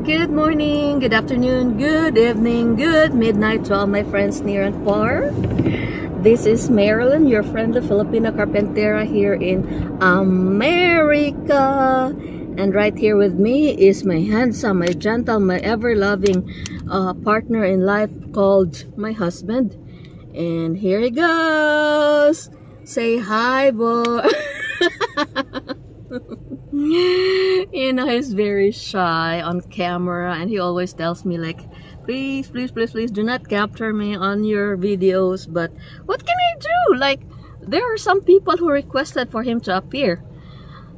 Good morning, good afternoon, good evening, good midnight to all my friends near and far. This is Marilyn, your friendly Filipino carpentera here in America. And right here with me is my handsome, my gentle, my ever-loving partner in life called my husband. And here he goes. Say hi, boy. You know, he's very shy on camera, and he always tells me like, please do not capture me on your videos. But what can I do? Like, there are some people who requested for him to appear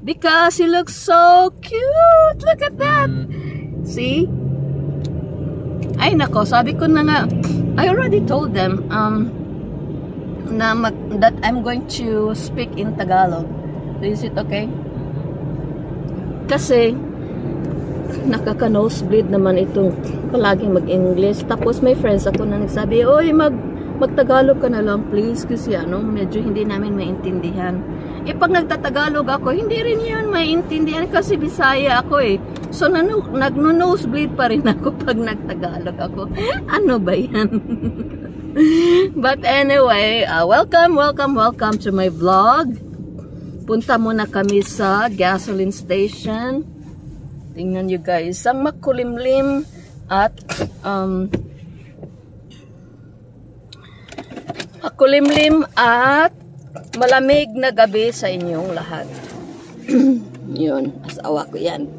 because he looks so cute. Look at that. See? Ay nako, sabi ko na nga, I already told them that I'm going to speak in Tagalog. Is it okay? Kasi nakaka-nosebleed naman itong palaging mag-English. Tapos may friends ako na nagsabi, oy, mag-Tagalog ka na lang please, kasi medyo hindi namin maintindihan. Pag nagtatagalog ako, hindi rin yun maintindihan kasi Bisaya ako eh. So nag-nosebleed pa rin ako pag nagtagalog ako. Ano ba yan? But anyway, welcome to my vlog. Punta muna kami sa gasoline station. Tingnan nyo guys, ang makulimlim at malamig na gabi sa inyong lahat. Yun, asawa ko yan.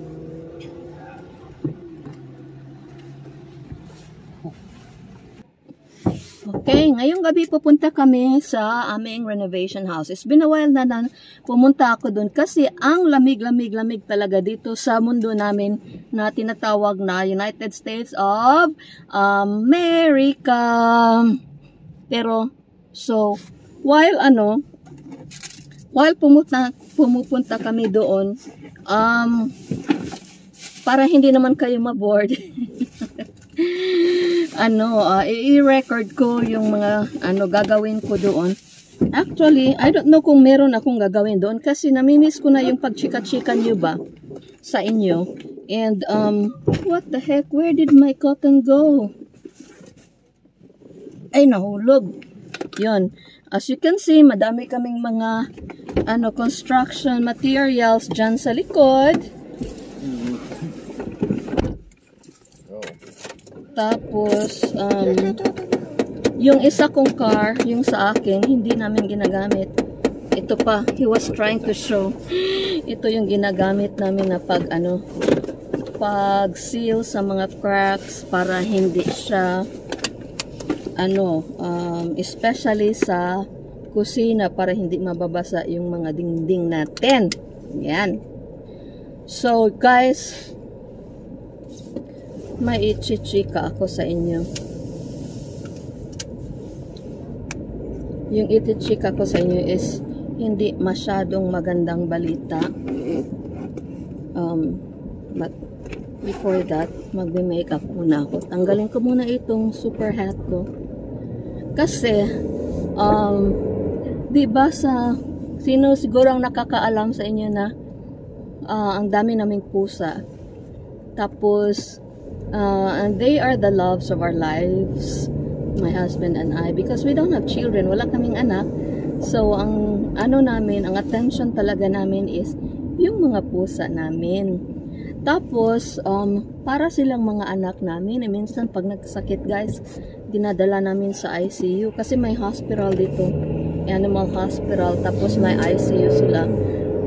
Okay, ngayong gabi pupunta kami sa aming renovation house. It's been a while na pumunta ako dun kasi ang lamig talaga dito sa mundo namin na tinatawag na United States of America. Pero, so, while pumupunta kami doon, para hindi naman kayo maboard, i-record ko yung mga gagawin ko doon. Actually, I don't know kung meron akong gagawin doon kasi namimiss ko na yung pagchika-chika nyo ba sa inyo. And what the heck, where did my cotton go? Ay, nahulog. Yun, as you can see, madami kaming mga construction materials dyan sa likod. Tapos, yung isa kong car, yung sa akin, hindi namin ginagamit. Ito pa, he was trying to show. Ito yung ginagamit namin na pag-seal sa mga cracks para hindi siya, especially sa kusina para hindi mababasa yung mga dingding natin. Yan. So, guys, may ichichika ako sa inyo. Yung ichichika ko sa inyo is hindi masyadong magandang balita. But before that, magme-makeup muna ako. Tanggalin ko muna itong super hat ko. Kasi, diba sino siguro ang nakakaalam sa inyo na ang dami naming pusa. Tapos, and they are the loves of our lives, my husband and I, because we don't have children, wala kaming anak. So ang namin, ang attention talaga namin is yung mga pusa namin. Tapos para silang mga anak namin, minsan pag nagsakit guys, dinadala namin sa ICU kasi may hospital dito, animal hospital, tapos may ICU sila.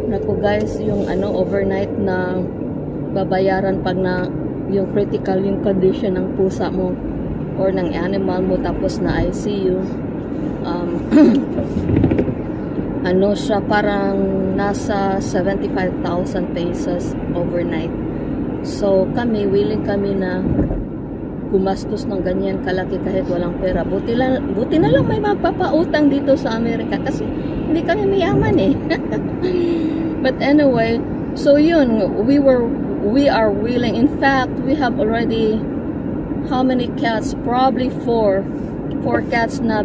Naku guys, yung overnight na babayaran pag yung critical yung condition ng pusa mo or ng animal mo tapos na ICU, siya parang nasa 75,000 pesos overnight. So willing kami na gumastos ng ganyan kalaki kahit walang pera. Buti na lang may magpapautang dito sa Amerika kasi hindi kami mayaman eh. But anyway, so yun, we are willing. In fact, we have already, how many cats? Probably four cats na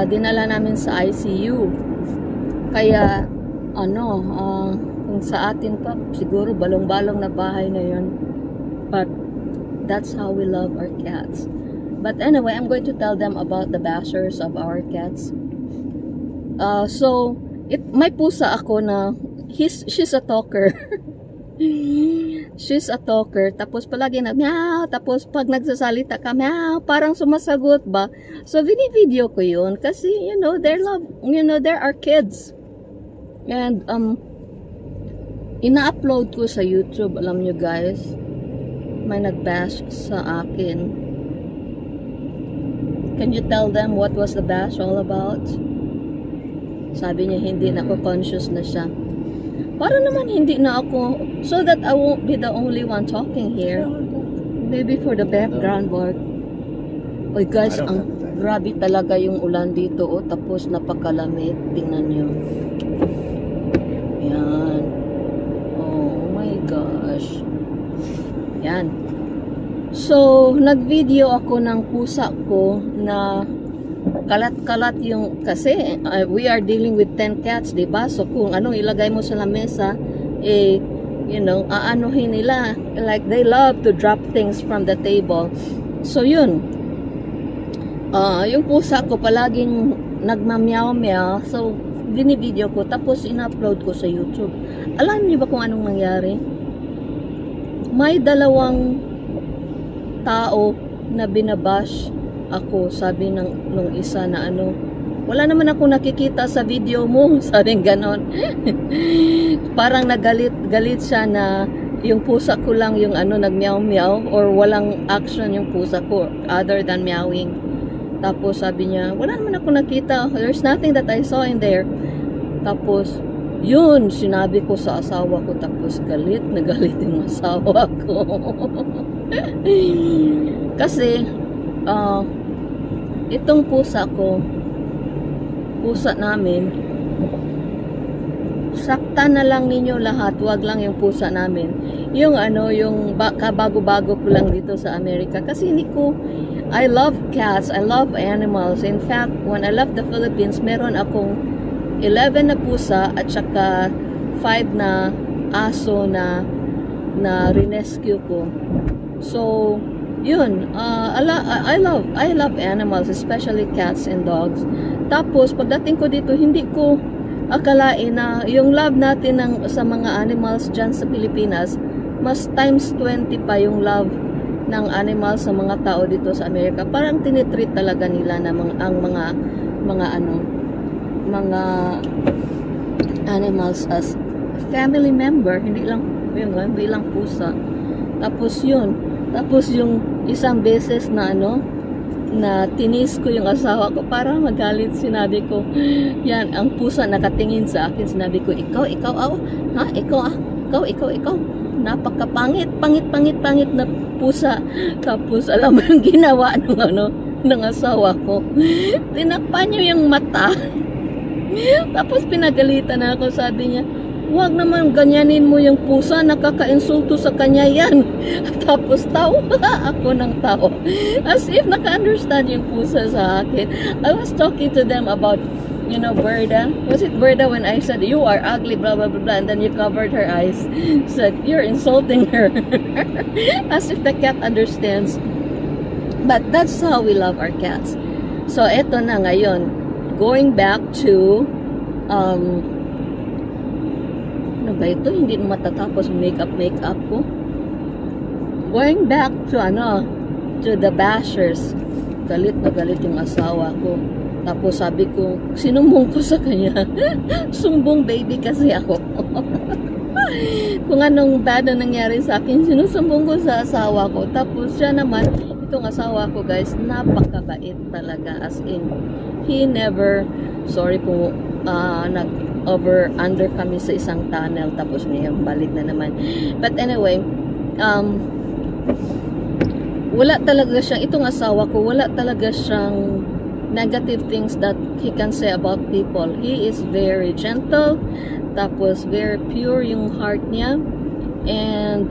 dinala namin sa ICU. Kaya kung sa atin pa siguro balong-balong na bahay na yun. But that's how we love our cats. But anyway, I'm going to tell them about the bashers of our cats. So, may pusa ako na she's a talker. She's a talker. Tapos palagi na meow. Tapos pag nagsasalita ka, meow, parang sumasagot ba? So, video ko yun. Kasi, you know, they're our kids. And, ina-upload ko sa YouTube. Alam nyo guys, may nag-bash sa akin. Can you tell them what was the bash all about? Sabi niya, hindi na ako conscious na siya. Para naman hindi na ako, so that I won't be the only one talking here. Maybe for the background work. Oy guys, ang grabe talaga yung ulan dito. Oh, tapos napakalamig. Tingnan nyo. Yan. Oh my gosh. Yan. So, nag-video ako ng pusa ko na kalat-kalat yung, kasi we are dealing with 10 cats, diba? So, kung anong ilagay mo sa lamesa, you know, aanuhin nila. Like, they love to drop things from the table. So, yun. Yung pusa ko palaging nagmamyaw-meow. So, binivideo ko. Tapos, in-upload ko sa YouTube. Alam niyo ba kung anong nangyari? May dalawang tao na binabash ako, sabi nung isa na ano, wala naman ako nakikita sa video mo, sabi ganon. Parang galit siya na yung pusa ko lang yung ano, nagmeow-meow, or walang action yung pusa ko other than meowing. Tapos sabi niya, wala naman ako nakita, there's nothing that I saw in there. Tapos yun, sinabi ko sa asawa ko, tapos galit yung asawa ko. Kasi itong pusa ko, pusa namin, sakta na lang ninyo lahat, wag lang yung pusa namin. Yung ano, yung kabago-bago ko lang dito sa Amerika. Kasi I love cats, I love animals. In fact, when I left the Philippines, meron akong 11 na pusa at saka 5 na aso na rinescue ko. So, yun, I love animals, especially cats and dogs. Tapos, pagdating ko dito, hindi ko akalain na yung love natin sa mga animals dyan sa Pilipinas, mas times 20 pa yung love ng animals sa mga tao dito sa Amerika. Parang tinitreat talaga nila na ang mga animals as family member, hindi lang pusa. Tapos yung isang beses na na tinis ko yung asawa ko para magalit, sinabi ko, yan, ang pusa nakatingin sa akin, sinabi ko, ikaw, napakapangit, pangit na pusa. Tapos alam mo yung ginawa ng asawa ko, tinakpan niyo yung mata. Tapos pinagalitan na ako, sabi niya, huwag naman ganyanin mo yung pusa, nakaka-insulto sa kanya yan. Tapos tawa ako ng tao, as if naka-understand yung pusa sa akin. I was talking to them about, you know, Berta. Was it Berta when I said, you are ugly, blah, blah, blah, blah, and then you covered her eyes, said, you're insulting her. As if the cat understands. But that's how we love our cats. So, eto na ngayon. Going back to, ano ba ito? Hindi na matatapos makeup ko. Going back to the bashers. Galit na galit yung asawa ko. Tapos sabi ko, sinumbong ko sa kanya. Sumbong baby kasi ako. Kung anong bad na nangyari sa akin, sinusumbong ko sa asawa ko. Tapos siya naman, itong asawa ko guys, napakabait talaga. As in, he never, sorry po, under kami sa isang tunnel, tapos ngayon balik na naman. But anyway, wala talaga siyang, itong asawa ko, wala talaga siyang negative things that he can say about people. He is very gentle, tapos very pure yung heart niya. And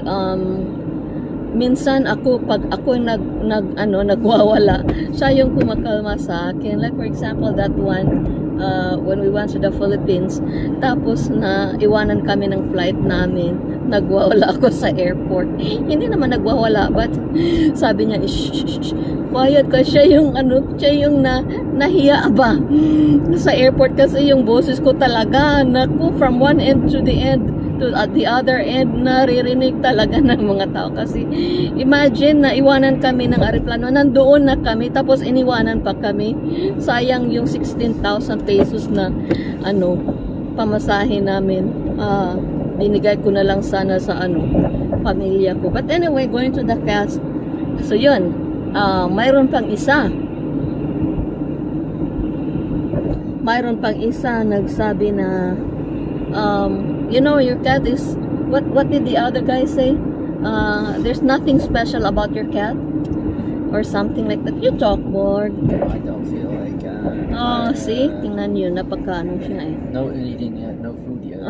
minsan pag ako nagwawala, siya yung kumakalma sa akin. Like for example, that one when we went to the Philippines. Tapos na iwanan kami ng flight namin. Nagwawala ako sa airport. Hindi naman nagwawala, but sabi niya, shh, quiet ka. Siya yung nahiya ba sa airport kasi yung boses ko talaga, naku, from one end to the end to at the other end, naririnig talaga ng mga tao. Kasi imagine na iwanan kami ng aeroplano, nandoon na kami, tapos iniwanan pa kami. Sayang yung 16,000 pesos na pamasahe namin. Binigay ko na lang sana sa pamilya ko. But anyway, going to the cast. So yun, mayroon pang isa. Mayroon pang isa nagsabi na you know, your cat is what did the other guy say? There's nothing special about your cat or something like that. You talk more. I don't feel like see, tingnan niyo, napakaano siya eh. No eating yet, no food yet.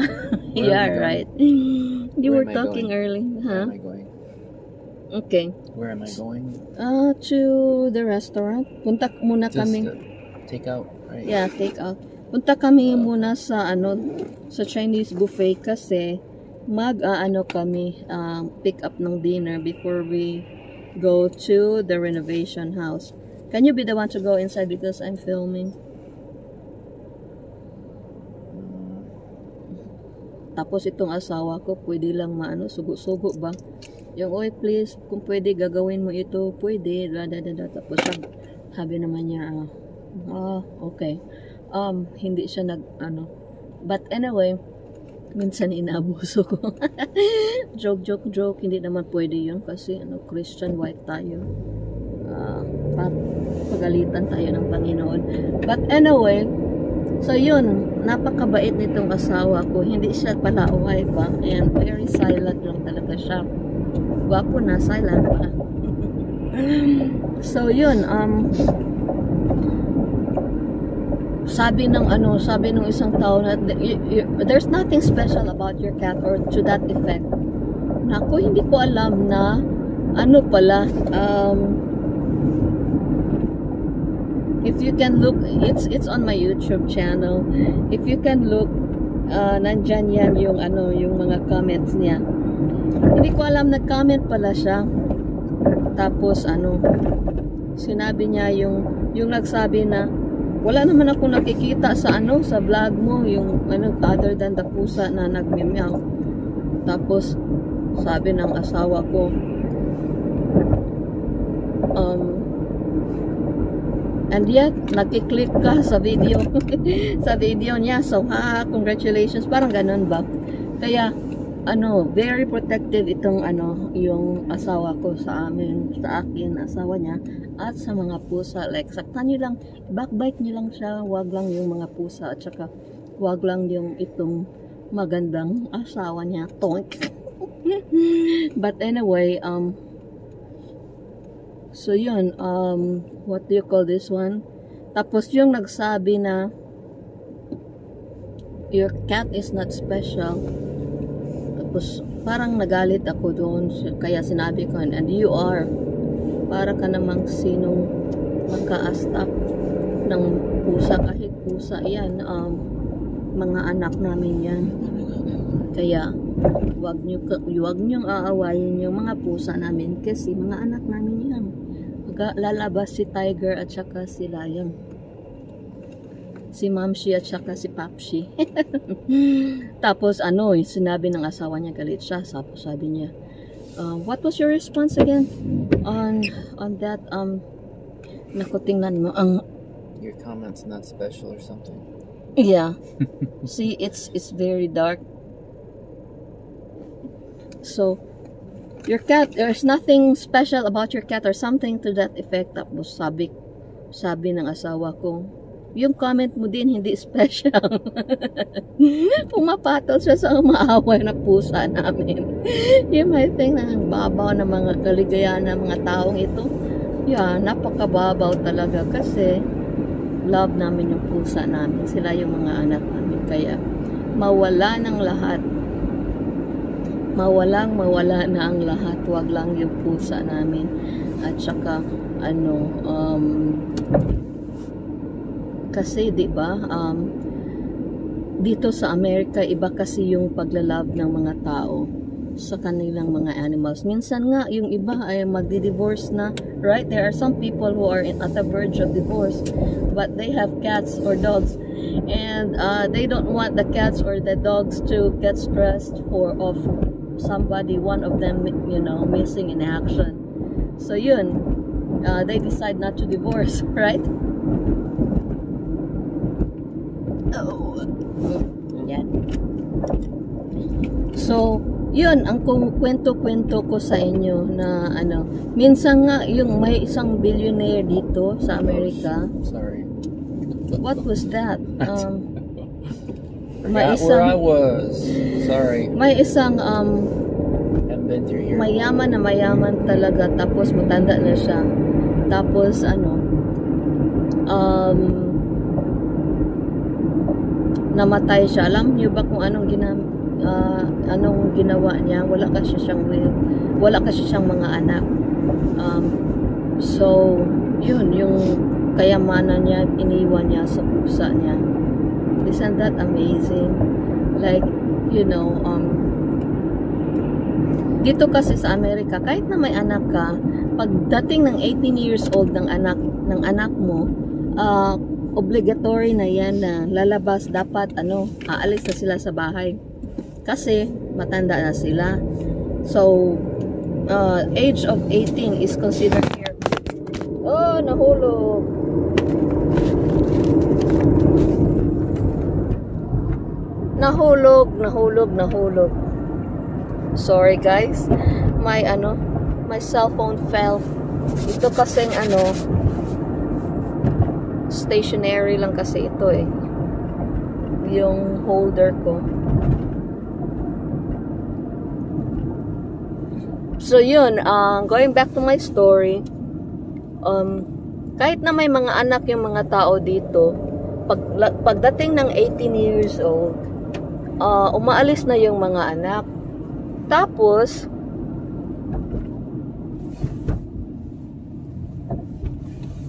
Yeah, right. You were talking early, huh? Where am I going? Okay. Where am I going? To the restaurant. Punta muna kami. Take out, right? Yeah, take out. Punta kami muna sa sa Chinese buffet kasi kami pick up ng dinner before we go to the renovation house. Can you be the one to go inside because I'm filming? Tapos itong asawa ko, pwede lang sugo-sugo ba? Yung, oy please, kung pwede gagawin mo ito, pwede, tapos sabi naman niya, okay. Hindi siya but anyway, minsan inaabuso ko. joke, hindi naman pwede yun kasi Christian white tayo. Pagalitan tayo ng Panginoon. But anyway, so yun, napakabait nitong asawa ko. Hindi siya palaaway pa. And very silent lang talaga siya. Gwapo na, silent pa. So yun, sabi ng isang tao na there's nothing special about your cat or to that effect. Naku, hindi ko alam na pala, if you can look, it's on my YouTube channel. If you can look, nandyan yan yung mga comments niya. Hindi ko alam, nag-comment pala siya. Tapos sinabi niya yung nagsabi na wala naman ako nakikita sa sa vlog mo, yung other than the pusa na nagmeow. Tapos sabi ng asawa ko, and yet nakiklik ka sa video sa video niya, so congratulations, parang ganun ba. Kaya very protective itong yung asawa ko sa akin, asawa niya, at sa mga pusa. Like, saktan nyo lang, backbite nyo lang siya, wag lang yung mga pusa, at saka wag lang yung itong magandang asawa niya. Tonk. But anyway, so yun, what do you call this one? Tapos yung nagsabi na your cat is not special. Tapos parang nagalit ako doon, kaya sinabi ko, and you are, para ka namang sinong maka-astap ng pusa, kahit pusa yan, mga anak namin yan. Kaya wag niyong aawayin yung mga pusa namin kasi mga anak namin yan. Lalabas si Tiger at saka si Lion, si Mamshi at saka si Papshi. Tapos sinabi ng asawa niya, galit siya. Sabi niya, what was your response again on that? Naku, tingnan mo your comments not special or something. Yeah. See, it's very dark. So your cat, there's nothing special about your cat or something to that effect. Tapos sabi ng asawa ko, yung comment mo din hindi special. Pumapatol siya sa umaaway na pusa namin. You might think na ang babaw ng mga kaligayahan ng mga taong ito. Yeah, napakababaw talaga kasi love namin yung pusa namin. Sila yung mga anak namin. Kaya mawala ng lahat. Mawala na ang lahat. Wag lang yung pusa namin. At saka Kasi 'di ba, dito sa Amerika iba kasi yung paglalove ng mga tao sa kanilang mga animals. Minsan nga yung iba ay magdi-divorce na, right? There are some people who are at the verge of divorce, but they have cats or dogs, and they don't want the cats or the dogs to get stressed of somebody, one of them, you know, missing in action. So yun, they decide not to divorce, right? Oh. Yan. So, yun ang kwento-kwento ko sa inyo na ano, minsan nga yung may isang billionaire dito sa Amerika. Sorry. What was that? Forgot where I was. Sorry. May isang Haven't been through here. mayaman talaga, tapos matanda na siya. Tapos ano, namatay siya. Alam niyo ba kung anong ginawa niya? Wala kasi siyang will. Wala kasi siyang mga anak. So, yun, yung kayamanan niya, iniwan niya sa pusa niya. Isn't that amazing? Like, you know, dito kasi sa Amerika, kahit na may anak ka, pagdating ng 18 years old ng anak mo, obligatory na yan na lalabas, dapat aalis na sila sa bahay kasi matanda na sila. So age of 18 is considered here. Oh, nahulog. Sorry guys, my cell phone fell. Ito kasing stationary lang kasi ito eh, yung holder ko. So yun, going back to my story, kahit na may mga anak yung mga tao dito, pagdating ng 18 years old, umaalis na yung mga anak. Tapos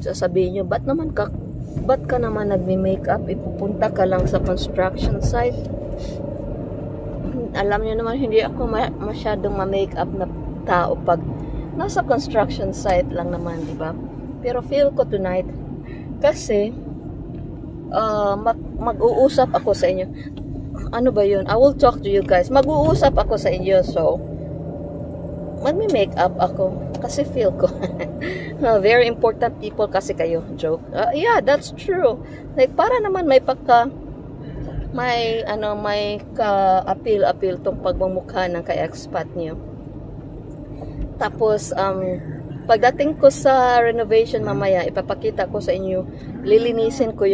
sasabihin nyo, ba't ka naman nagme-makeup? Ipupunta ka lang sa construction site. Alam nyo naman, hindi ako masyadong ma-makeup na tao pag nasa construction site lang naman, di ba? Pero feel ko tonight, kasi mag-uusap ako sa inyo. Ano ba yun? I will talk to you guys. Mag-uusap ako sa inyo, so magme-makeup ako kasi feel ko. Very important people kasi kayo. Joke. Yeah, that's true. Like, para naman may ka-appeal tong pagmamukha ng ka-expat niyo. Tapos, pagdating ko sa renovation mamaya, ipapakita ko sa inyo, lilinisin ko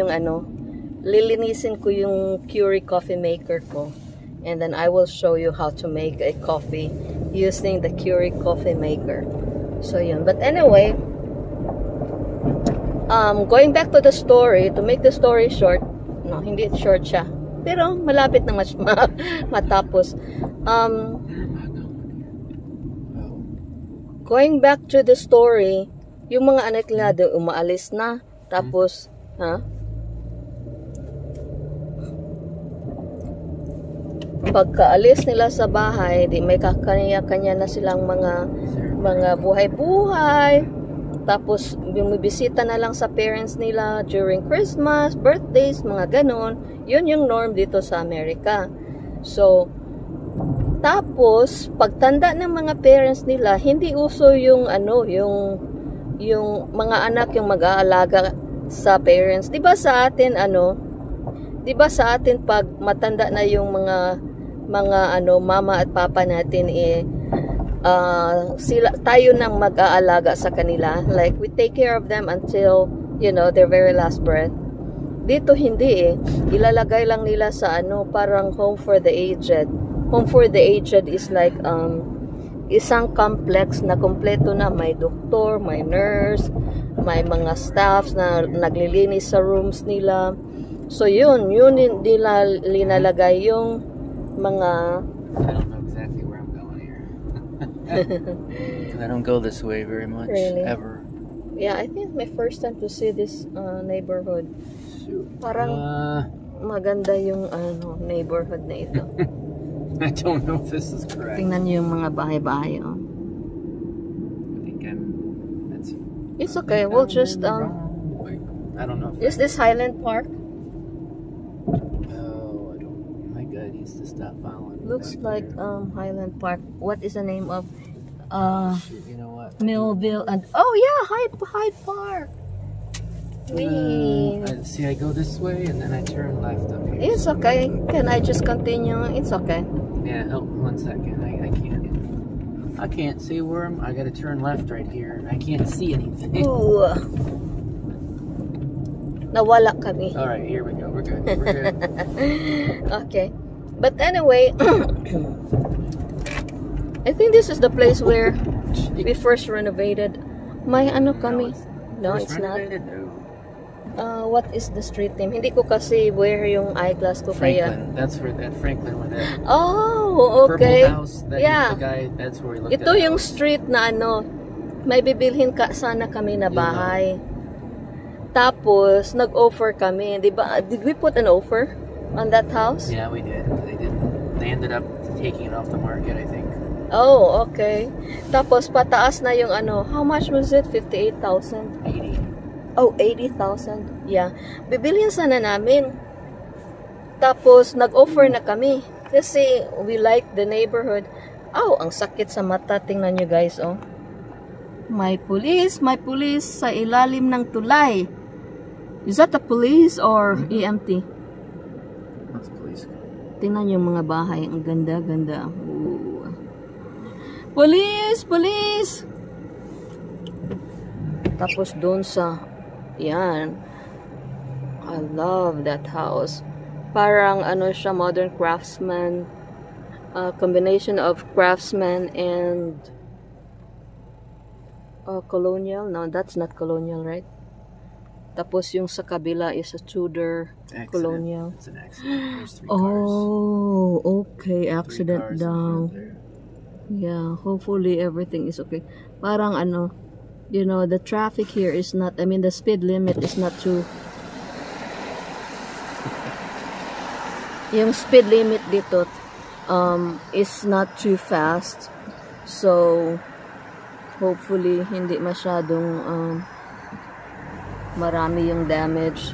yung Keurig coffee maker ko. And then I will show you how to make a coffee using the Keurig coffee maker. So yun. But anyway, going back to the story, to make the story short, no, hindi short siya, pero malapit na matapos. Going back to the story, yung mga anak nila doon umaalis na, tapos, pagkaalis nila sa bahay, di may kanya-kanya na silang mga buhay-buhay. Tapos bumibisita na lang sa parents nila during Christmas, birthdays, mga ganon. Yun yung norm dito sa Amerika. So, tapos pagtanda ng mga parents nila, hindi uso yung mga anak yung mag-aalaga sa parents. 'Di ba sa atin pag matanda na yung mga mama at papa natin, tayo nang mag-aalaga sa kanila. Like, we take care of them until, their very last breath. Dito hindi ilalagay lang nila sa parang home for the aged. Home for the aged is like isang complex na kompleto na, may doktor, may nurse, may mga staffs na naglilinis sa rooms nila. So yun nila linalagay yung mga... I don't know exactly where I'm going here. I don't go this way very much, really? Ever. Yeah, I think my first time to see this neighborhood. Shoot. Parang maganda yung neighborhood na ito. I don't know if this is correct. Tingnan niyo yung mga bahay-bahay. Oh. It's okay. We'll just I don't know. Is this Highland Park? Oh, I don't. My God, he's to stop following. Looks like Highland Park. What is the name of Shoot, you know what? Millville and Hyde Park. See, I go this way and then I turn left up here. It's okay. Can I just continue? It's okay. Yeah, help 1 second. I can't see where I gotta turn left right here. I can't see anything. Ooh. Nawala kami. Alright, here we go. We're good. We're good. Okay. But anyway, I think this is the place where we first renovated. May ano kami? No, it's not. What is the street name? Hindi ko kasi wear yung eyeglass ko kaya. Franklin. That's where that Franklin with that. Oh, okay. Purple house. That Yeah. The guy, that's where he looked Ito at yung house. street na may bibilhin ka sana kami na bahay. Tapos, nag-offer kami. Did we put an offer on that house? Yeah, we did. They did. They ended up taking it off the market, I think. Oh, okay. Tapos, pataas na yung how much was it? 58,000? 80. Oh, 80,000. Yeah. Bibilhin sana namin. Tapos, nag-offer na kami. Kasi, we like the neighborhood. Oh, ang sakit sa mata. Tingnan nyo guys, oh. May police sa ilalim ng tulay. Is that the police or EMT? That's police. Tingnan nyo yung mga bahay. Ang ganda-ganda. Police! Police! Tapos doon sa yan. I love that house. Parang siya, modern craftsman. Combination of craftsman and colonial. No, that's not colonial, right? Tapos yung sa kabila is a Tudor colonial. It's an accident. There's 3 cars. Oh, okay. Accident 3 cars in daw. front there. Yeah, hopefully everything is okay. Parang you know, the traffic here is not, the speed limit is not too, yung speed limit dito is not too fast. So, hopefully, hindi masyadong marami yung damage.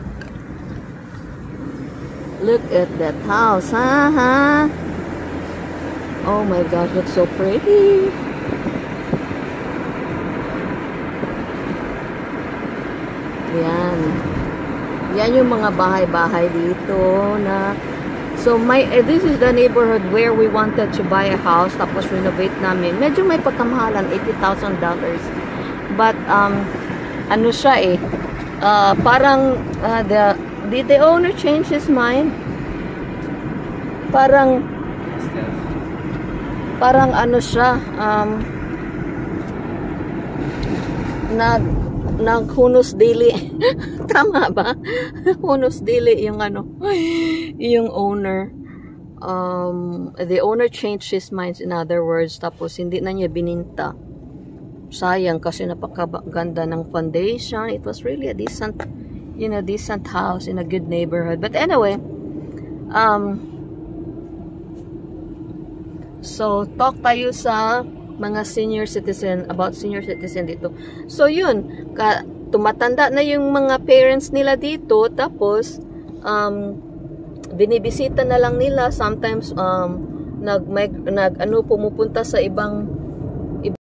Look at that house, huh? Oh my gosh, it's so pretty. Yan. Yan yung mga bahay-bahay dito na. So, this is the neighborhood where we wanted to buy a house tapos renovate namin. Medyo may pagkamahalan, $80,000. But, siya parang, did the owner change his mind? Parang siya, naghunos dili. Tama ba? Hunos dili yung yung owner. The owner changed his mind, in other words, tapos hindi na niya bininta. Sayang kasi napakaganda ng foundation. It was really a decent, decent house in a good neighborhood. But anyway, so, talk tayo sa mga senior citizen, about senior citizen dito. So, yun, tumatanda na yung mga parents nila dito, tapos, binibisita na lang nila, sometimes, pumupunta sa ibang